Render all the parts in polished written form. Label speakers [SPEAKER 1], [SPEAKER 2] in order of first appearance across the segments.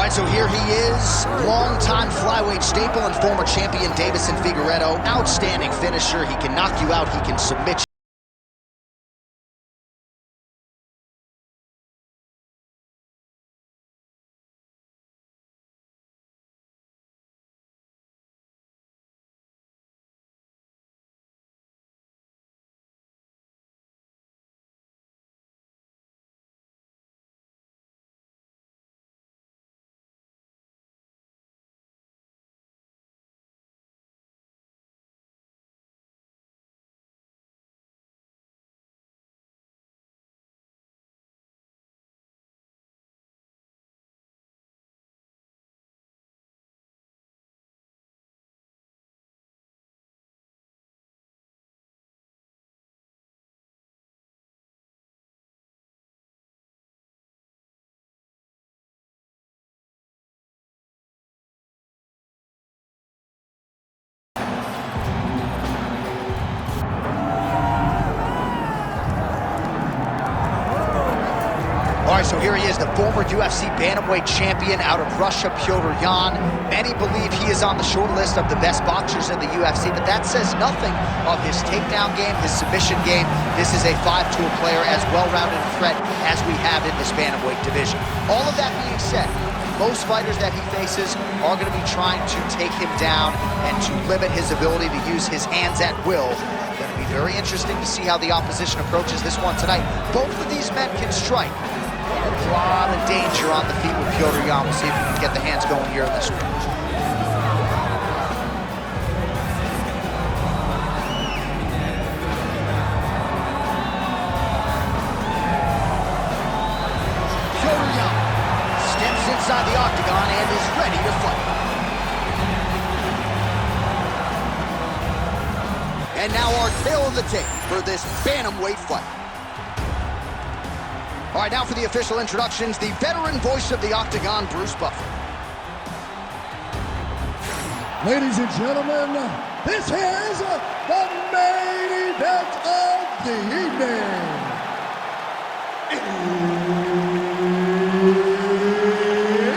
[SPEAKER 1] right, so here he is, longtime flyweight staple and former champion Deiveson Figueiredo. Outstanding finisher. He can knock you out, he can submit you. All right, so here he is, the former UFC bantamweight champion out of Russia, Petr. Many believe he is on the short list of the best boxers in the UFC, but that says nothing of his takedown game, his submission game. This is a five-tool player, as well-rounded a threat as we have in this bantamweight division. All of that being said, most fighters that he faces are going to be trying to take him down and to limit his ability to use his hands at will. It's going to be very interesting to see how the opposition approaches this one tonight. Both of these men can strike. A lot of danger on the feet with Petr. We'll see if we can get the hands going here in this one. Petr steps inside the octagon and is ready to fight. And now our tail of the tape for this bantamweight fight. All right, now for the official introductions, the veteran voice of the Octagon, Bruce Buffer.
[SPEAKER 2] Ladies and gentlemen, this is the main event of the evening.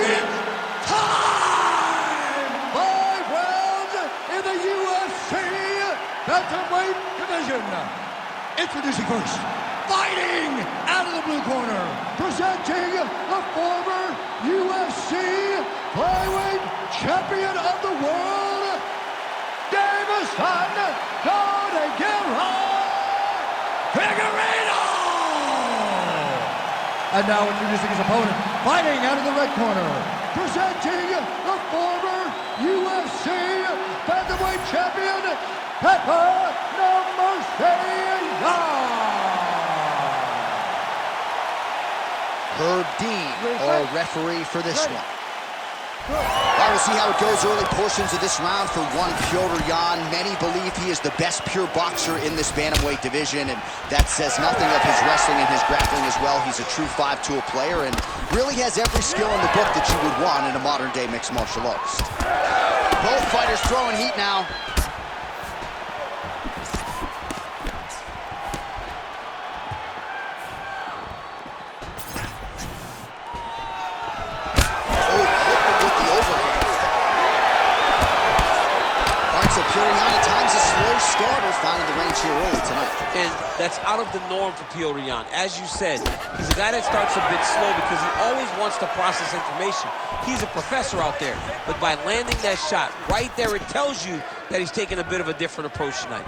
[SPEAKER 2] It's time! 5 rounds in the UFC bantamweight division. Introducing first, fighting out of the blue corner, presenting the former UFC flyweight champion of the world, Deiveson Figueiredo! And now introducing his opponent, fighting out of the red corner, presenting the former UFC bantamweight champion, Petr.
[SPEAKER 1] Herb Dean, our referee for this one. All right, we'll see how it goes. Early portions of this round for one Petr. Many believe he is the best pure boxer in this bantamweight division, and that says nothing of his wrestling and his grappling as well. He's a true five-tool player and really has every skill in the book that you would want in a modern-day mixed martial artist. Both fighters throwing heat now.
[SPEAKER 3] At times a slow starter, finding the range here early tonight. And that's out of the norm for Petr. As you said, he's a guy that starts a bit slow because he always wants to process information. He's a professor out there, but by landing that shot right there, it tells you that he's taking a bit of a different approach tonight.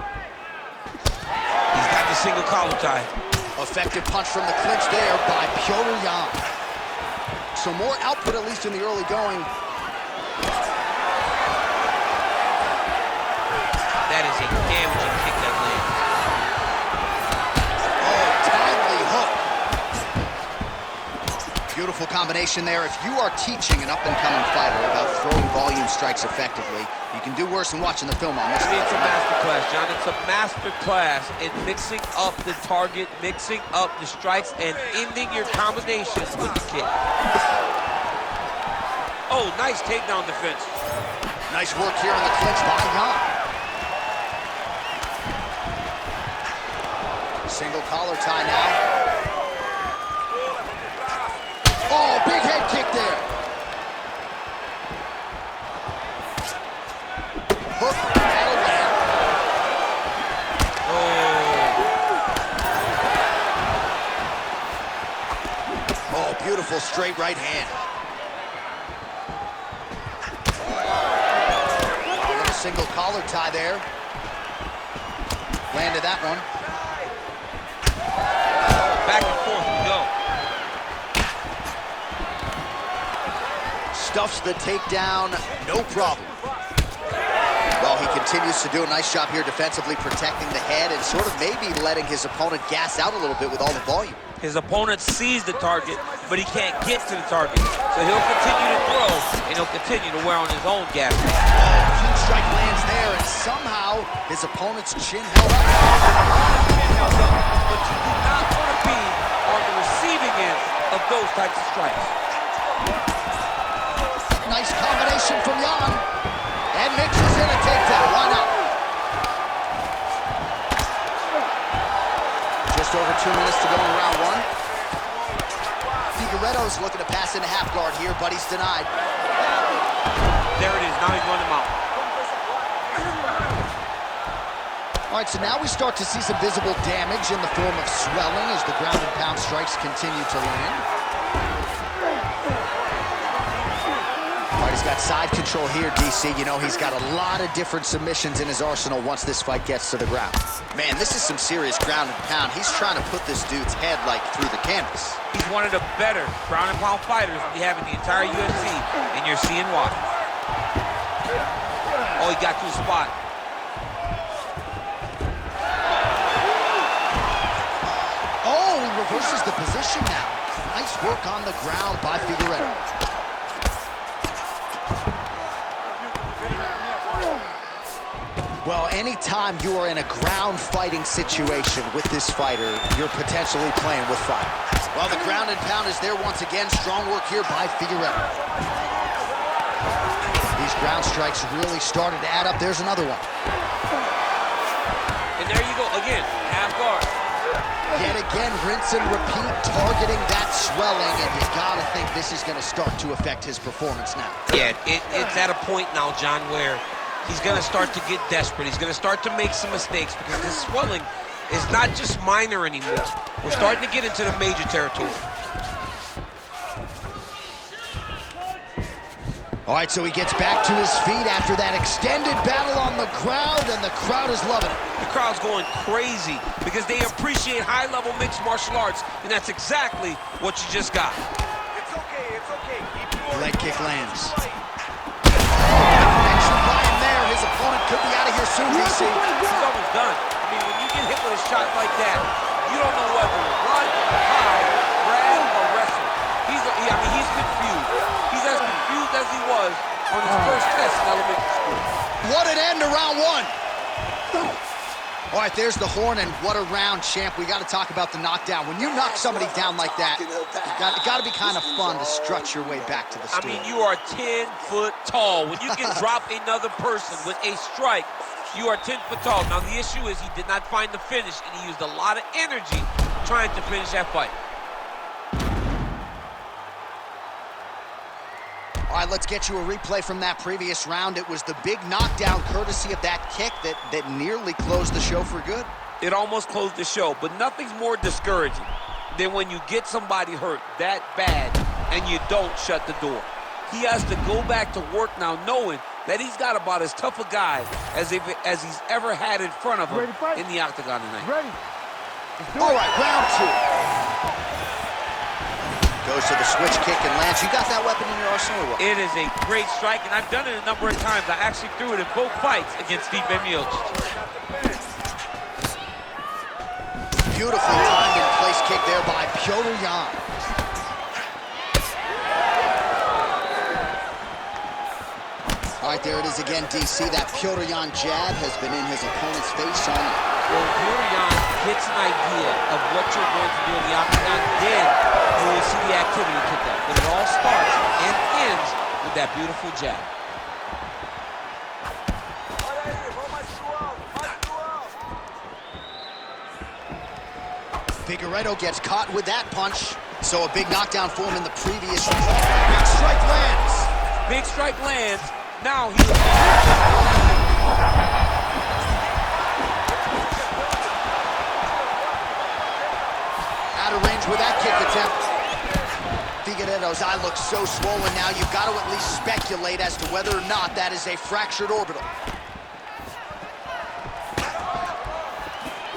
[SPEAKER 3] He's got the single collar tie.
[SPEAKER 1] Effective punch from the clinch there by Petr. So more output, at least in the early going.
[SPEAKER 3] That is a damaging kick that lands.
[SPEAKER 1] Oh, timely hook. Beautiful combination there. If you are teaching an up-and-coming fighter about throwing volume strikes effectively, you can do worse than watching the film on this.
[SPEAKER 3] It's a master class, John. It's a master class in mixing up the target, mixing up the strikes, and ending your combinations with the kick. Oh, nice takedown defense.
[SPEAKER 1] Nice work here on the clinch by Yan. Single collar tie now. Oh, big head kick there. Beautiful straight right hand. A little single collar tie there. Landed that one.
[SPEAKER 3] Back and forth we go.
[SPEAKER 1] Stuffs the takedown, no problem. Well, he continues to do a nice job here defensively, protecting the head and sort of maybe letting his opponent gas out a little bit with all the volume.
[SPEAKER 3] His opponent sees the target, but he can't get to the target. So he'll continue to throw, and he'll continue to wear on his own gas.
[SPEAKER 1] Huge strike lands there, and somehow his opponent's chin held up.
[SPEAKER 3] But you do not want to be on the receiving end of those types of strikes.
[SPEAKER 1] Nice combination from Jan. And mixes in a takedown. Why not? Just over 2 minutes to go in round one. Figueiredo's looking to pass into half guard here, but he's denied.
[SPEAKER 3] There it is. Now he's running him out.
[SPEAKER 1] All right, so now we start to see some visible damage in the form of swelling as the ground and pound strikes continue to land. He's got side control here, DC. You know, he's got a lot of different submissions in his arsenal once this fight gets to the ground. Man, this is some serious ground and pound. He's trying to put this dude's head, like, through the canvas.
[SPEAKER 3] He's one of the better ground and pound fighters we have in the entire UFC, and you're seeing why. Oh, he got to the spot.
[SPEAKER 1] Oh, he reverses the position now. Nice work on the ground by Figueiredo. Well, anytime you are in a ground fighting situation with this fighter, you're potentially playing with fire. Well, the ground and pound is there once again. Strong work here by Figueiredo. These ground strikes really started to add up. There's another one.
[SPEAKER 3] And there you go, again, half guard.
[SPEAKER 1] Yet again, rinse and repeat, targeting that swelling, and you gotta think this is gonna start to affect his performance now.
[SPEAKER 3] Yeah, it's at a point now, John, where he's going to start to get desperate. He's going to start to make some mistakes because this swelling is not just minor anymore. We're starting to get into the major territory.
[SPEAKER 1] All right, so he gets back to his feet after that extended battle on the ground, and the crowd is loving it.
[SPEAKER 3] The crowd's going crazy because they appreciate high-level mixed martial arts, and that's exactly what you just got.
[SPEAKER 4] It's okay, it's okay. Keep going.
[SPEAKER 1] Leg kick lands. His opponent could be out of here soon, DC.
[SPEAKER 3] He's almost done. I mean, when you get hit with a shot like that, you don't know whether to run, hide, grab, or wrestle. He's confused. He's as confused as he was on his first test in elementary school.
[SPEAKER 1] What an end to round one. All right, there's the horn, and what a round, champ. We got to talk about the knockdown. When you knock somebody down like that, it got to be kind of fun to strut your way back to the stool.
[SPEAKER 3] I mean, you are 10 foot tall. When you can drop another person with a strike, you are 10 foot tall. Now, the issue is he did not find the finish, and he used a lot of energy trying to finish that fight.
[SPEAKER 1] All right, let's get you a replay from that previous round. It was the big knockdown courtesy of that kick that nearly closed the show for good.
[SPEAKER 3] It almost closed the show, but nothing's more discouraging than when you get somebody hurt that bad and you don't shut the door. He has to go back to work now knowing that he's got about as tough a guy as he's ever had in front of him in the octagon tonight.
[SPEAKER 2] Ready?
[SPEAKER 1] All right, round two. Goes to the switch kick and lands. You got that weapon in your arsenal or what?
[SPEAKER 3] It is a great strike, and I've done it a number of times. I actually threw it in both fights against Stipe Miocic.
[SPEAKER 1] Beautifully timed and place kick there by Petr Yan. All right, there it is again, DC. That Petr Yan jab has been in his opponent's face on it.
[SPEAKER 3] Well, Petr Yan gets an idea of what you're going to do in the octagon, then you will see the activity kick up. But it all starts and ends with that beautiful jab.
[SPEAKER 1] Figueiredo gets caught with that punch. So a big knockdown for him in the previous round. Big strike lands.
[SPEAKER 3] Big strike lands. Now he...
[SPEAKER 1] Out of range with that kick attempt. Figueiredo's eye looks so swollen now, you've got to at least speculate as to whether or not that is a fractured orbital.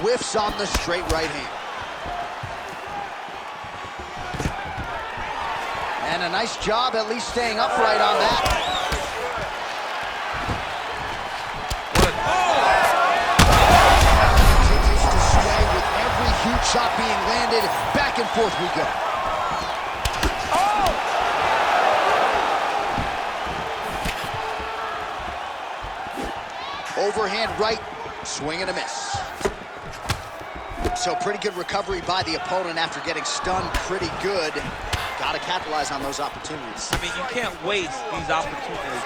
[SPEAKER 1] Whiffs on the straight right hand. And a nice job at least staying upright on that. Continues to sway with every huge shot being landed. Back and forth we go. Overhand right, swing and a miss. So pretty good recovery by the opponent after getting stunned pretty good. Got to capitalize on those opportunities.
[SPEAKER 3] I mean, you can't waste these opportunities.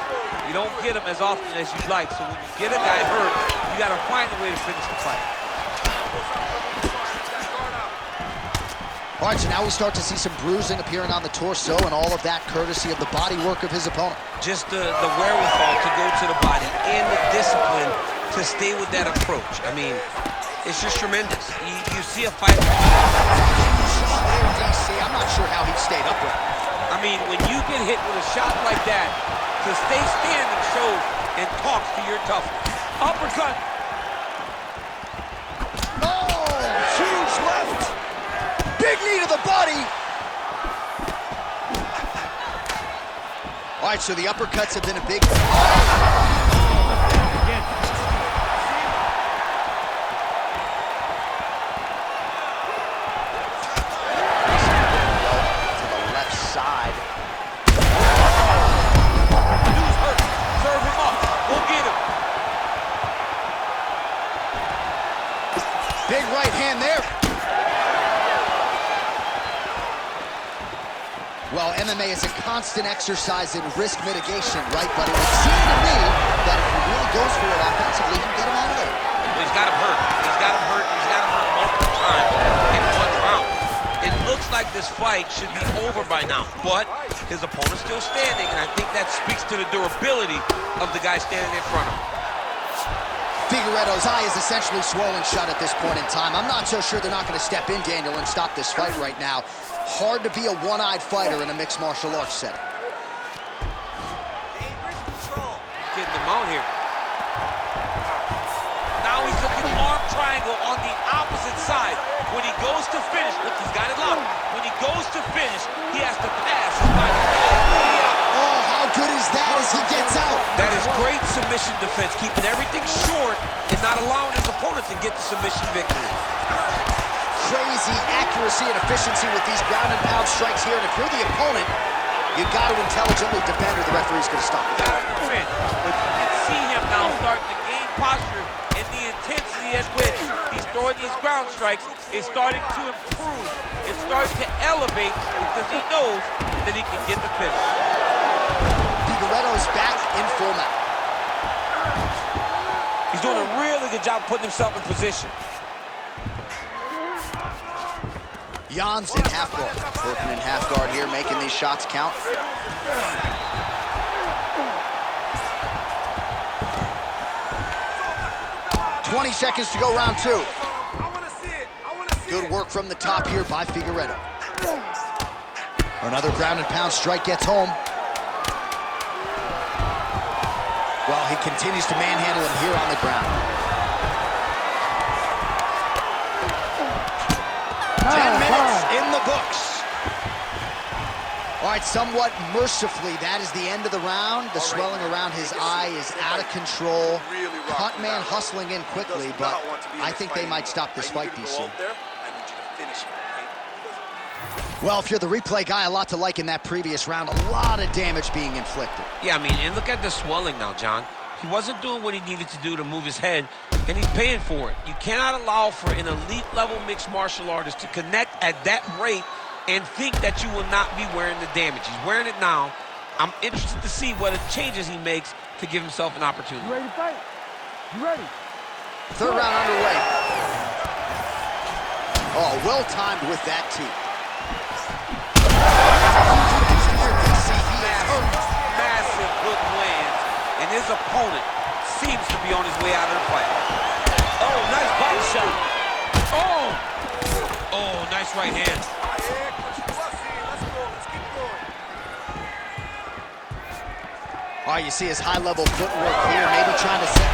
[SPEAKER 3] You don't get them as often as you'd like. So when you get a guy hurt, you got to find a way to finish the fight.
[SPEAKER 1] All right, so now we start to see some bruising appearing on the torso, and all of that courtesy of the body work of his opponent.
[SPEAKER 3] Just the wherewithal to go to the body and the discipline to stay with that approach. I mean, it's just tremendous. You see a fighter.
[SPEAKER 1] I'm not sure how he stayed upright.
[SPEAKER 3] I mean, when you get hit with a shot like that, to stay standing shows and talks to your toughness. Uppercut.
[SPEAKER 1] Oh, huge left. Big knee to the body. All right, so the uppercuts have been a big... Big right hand there. Well, MMA is a constant exercise in risk mitigation, right? But it would seem to me that if he really goes for it offensively, he can get him out of there.
[SPEAKER 3] Well, he's got him hurt. He's got him hurt. He's got him hurt multiple times in one round. It looks like this fight should be over by now, but his opponent's still standing, and I think that speaks to the durability of the guy standing in front of him.
[SPEAKER 1] Figueiredo's eye is essentially swollen shut at this point in time. I'm not so sure they're not going to step in, Daniel, and stop this fight right now. Hard to be a one-eyed fighter in a mixed martial arts setting.
[SPEAKER 3] Getting him out here. Now he's looking arm triangle on the opposite side. When he goes to finish, look, he's got it locked. When he goes to finish, he has to pass.
[SPEAKER 1] Oh, how good is that as he gets out?
[SPEAKER 3] That is great submission defense, keeping everything short and not allowing his opponent to get the submission victory.
[SPEAKER 1] Crazy accuracy and efficiency with these ground and pound strikes here, and if you're the opponent, you've got to intelligently defend or the referee's going to stop it.
[SPEAKER 3] But you can see him now starting to gain posture, and the intensity at which he's throwing these ground strikes is starting to improve. It's starting to elevate because he knows that he can get the finish.
[SPEAKER 1] Figueiredo's back in full mount.
[SPEAKER 3] He's doing a really good job putting himself in position.
[SPEAKER 1] Jan's in half guard. Working in half guard here, making these shots count. 20 seconds to go, round two. Good work from the top here by Figueiredo. Another ground and pound strike gets home. Well, he continues to manhandle him here on the ground. 10 minutes in the books. All right, somewhat mercifully, that is the end of the round. The swelling around his eye is out of control. Hunt man hustling in quickly, but I think they might stop this fight, DC. Well, if you're the replay guy, a lot to like in that previous round. A lot of damage being inflicted.
[SPEAKER 3] Yeah, I mean, and look at the swelling now, John. He wasn't doing what he needed to do to move his head, and he's paying for it. You cannot allow for an elite-level mixed martial artist to connect at that rate and think that you will not be wearing the damage. He's wearing it now. I'm interested to see what changes he makes to give himself an opportunity.
[SPEAKER 2] You ready to fight? You ready?
[SPEAKER 1] Third round underway. Oh, well-timed with that tee.
[SPEAKER 3] Massive hook lands, and his opponent seems to be on his way out of the fight. Oh, nice body shot. Oh, nice right hand.
[SPEAKER 1] Oh, you see his high-level footwork here, maybe trying to set...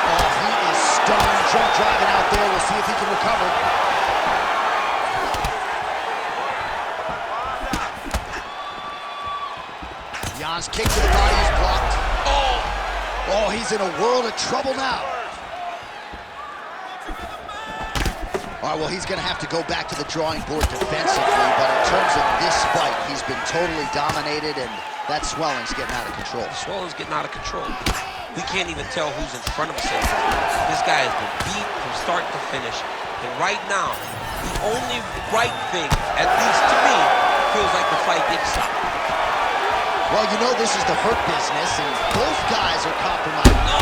[SPEAKER 1] Oh, he is stunned, jump driving out there. We'll see if he can recover. Jan's kick to the body is blocked. Oh, he's in a world of trouble now. All right, well, he's going to have to go back to the drawing board defensively, but in terms of this fight, he's been totally dominated, and that swelling's getting out of control.
[SPEAKER 3] The swelling's getting out of control. We can't even tell who's in front of us anymore. This guy has been beat from start to finish, and right now, the only right thing, at least to me, feels like the fight didn't stop.
[SPEAKER 1] Well, you know this is the hurt business, and both guys are compromised.
[SPEAKER 3] No!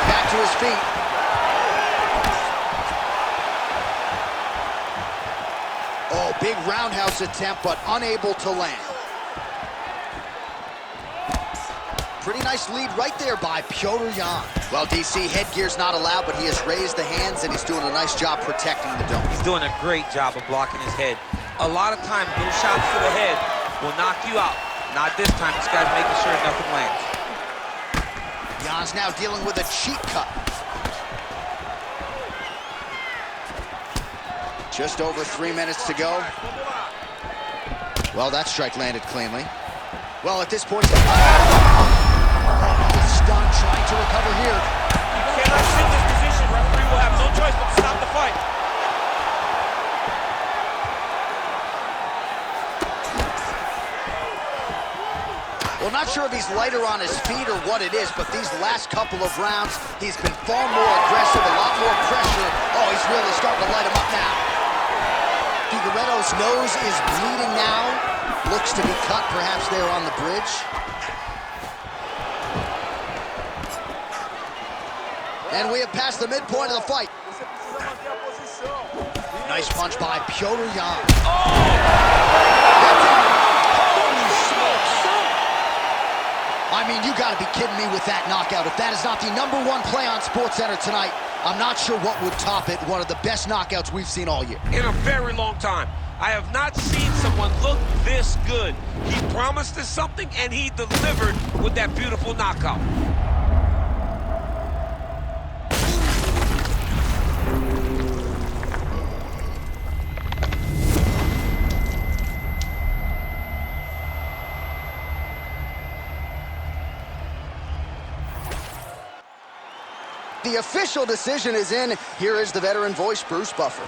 [SPEAKER 1] Back to his feet. Oh, big roundhouse attempt, but unable to land. Pretty nice lead right there by Petr Yan. Well, DC, headgear's not allowed, but he has raised the hands, and he's doing a nice job protecting the dome.
[SPEAKER 3] He's doing a great job of blocking his head. A lot of times, those shots to the head will knock you out. Not this time. This guy's making sure nothing lands.
[SPEAKER 1] Jan's now dealing with a cheek cut. Just over 3 minutes to go. Well, that strike landed cleanly. Well, at this point, he's stunned, trying to recover here.
[SPEAKER 4] You cannot sit in this position. Referee will have no choice but to stop the fight.
[SPEAKER 1] Well, not sure if he's lighter on his feet or what it is, but these last couple of rounds, he's been far more aggressive, a lot more pressure. Oh, he's really starting to light him up now. Figueiredo's nose is bleeding now. Looks to be cut, perhaps there on the bridge. And we have passed the midpoint of the fight. Nice punch by Petr Yan. Holy smokes! I mean, you gotta be kidding me with that knockout. If that is not the #1 play on SportsCenter tonight, I'm not sure what would top it. One of the best knockouts we've seen all year.
[SPEAKER 3] In a very long time. I have not seen someone look this good. He promised us something, and he delivered with that beautiful knockout.
[SPEAKER 1] The official decision is in. Here is the veteran voice, Bruce Buffer.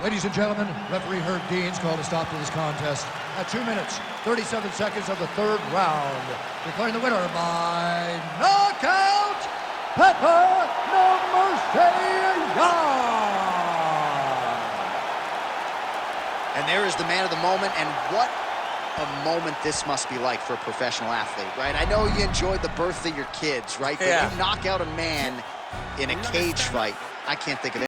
[SPEAKER 2] Ladies and gentlemen, referee Herb Dean's called a stop to this contest at 2 minutes, 37 seconds of the third round. Declaring the winner by knockout, Petr Yan.
[SPEAKER 1] And there is the man of the moment, and what a moment this must be like for a professional athlete, right? I know you enjoyed the birth of your kids, right? But
[SPEAKER 3] yeah.
[SPEAKER 1] you knock out a man in a cage fight, I can't think of